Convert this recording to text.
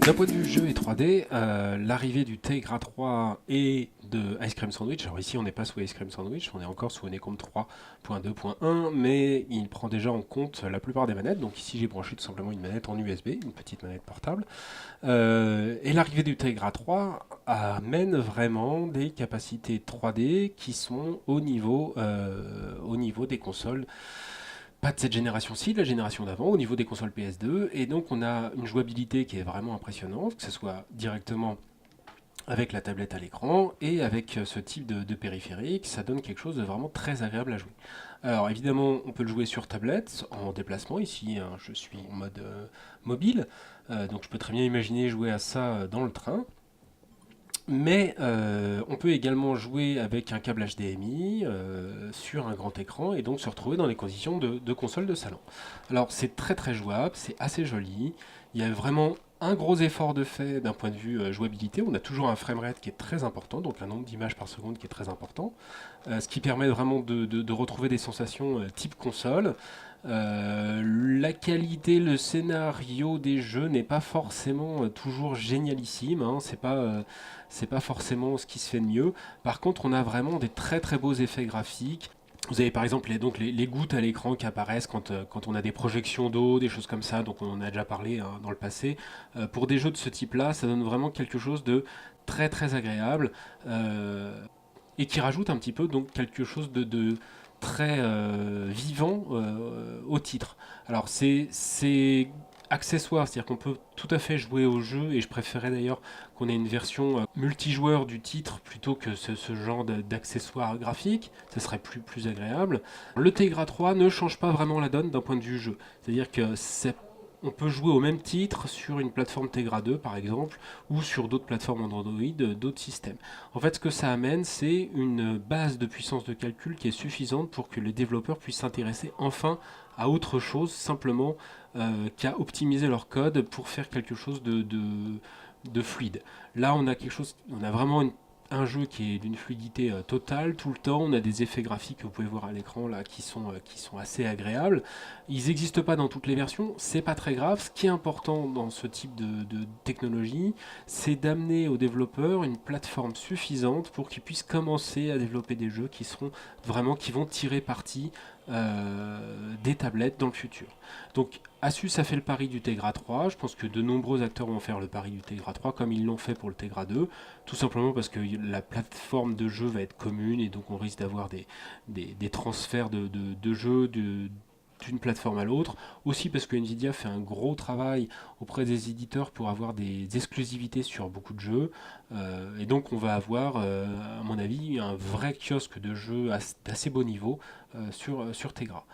D'un point de vue jeu et 3D, l'arrivée du Tegra 3 et de Ice Cream Sandwich, alors ici on n'est pas sous Ice Cream Sandwich, on est encore sous Honeycomb 3.2.1, mais il prend déjà en compte la plupart des manettes, donc ici j'ai branché tout simplement une manette en USB, une petite manette portable, et l'arrivée du Tegra 3 amène vraiment des capacités 3D qui sont au niveau des consoles pas de cette génération-ci, de la génération d'avant, au niveau des consoles PS2, et donc on a une jouabilité qui est vraiment impressionnante, que ce soit directement avec la tablette à l'écran et avec ce type de périphérique, ça donne quelque chose de vraiment très agréable à jouer. Alors évidemment, on peut le jouer sur tablette, en déplacement, ici hein, je suis en mode mobile, donc je peux très bien imaginer jouer à ça dans le train. Mais on peut également jouer avec un câble HDMI sur un grand écran et donc se retrouver dans les conditions de console de salon. Alors c'est très très jouable, c'est assez joli. Il y a vraiment un gros effort de fait d'un point de vue jouabilité. On a toujours un framerate qui est très important, donc un nombre d'images par seconde qui est très important, ce qui permet vraiment de retrouver des sensations type console. La qualité, le scénario des jeux n'est pas forcément toujours génialissime, hein, c'est pas forcément ce qui se fait de mieux. Par contre, on a vraiment des très très beaux effets graphiques. Vous avez par exemple les gouttes à l'écran qui apparaissent quand on a des projections d'eau, des choses comme ça, donc on en a déjà parlé hein, dans le passé. Pour des jeux de ce type-là, ça donne vraiment quelque chose de très très agréable et qui rajoute un petit peu donc quelque chose de très vivant au titre. Alors c'est accessoire, c'est-à-dire qu'on peut tout à fait jouer au jeu, et je préférais d'ailleurs qu'on ait une version multijoueur du titre plutôt que ce genre d'accessoires graphiques, ce serait plus agréable. Le Tegra 3 ne change pas vraiment la donne d'un point de vue jeu, c'est-à-dire que on peut jouer au même titre sur une plateforme Tegra 2 par exemple, ou sur d'autres plateformes Android, d'autres systèmes. En fait, ce que ça amène, c'est une base de puissance de calcul qui est suffisante pour que les développeurs puissent s'intéresser enfin à autre chose, simplement qu'à optimiser leur code pour faire quelque chose de fluide. Là, on a vraiment un jeu qui est d'une fluidité totale tout le temps. On a des effets graphiques que vous pouvez voir à l'écran là qui sont assez agréables. Ils n'existent pas dans toutes les versions, c'est pas très grave. Ce qui est important dans ce type de technologie, c'est d'amener aux développeurs une plateforme suffisante pour qu'ils puissent commencer à développer des jeux qui vont tirer parti des tablettes dans le futur. Donc Asus a fait le pari du Tegra 3, je pense que de nombreux acteurs vont faire le pari du Tegra 3 comme ils l'ont fait pour le Tegra 2, tout simplement parce que la plateforme de jeu va être commune et donc on risque d'avoir des transferts de jeux d'une plateforme à l'autre. Aussi parce que Nvidia fait un gros travail auprès des éditeurs pour avoir des exclusivités sur beaucoup de jeux. Et donc on va avoir, à mon avis, un vrai kiosque de jeux d'assez beau niveau sur Tegra.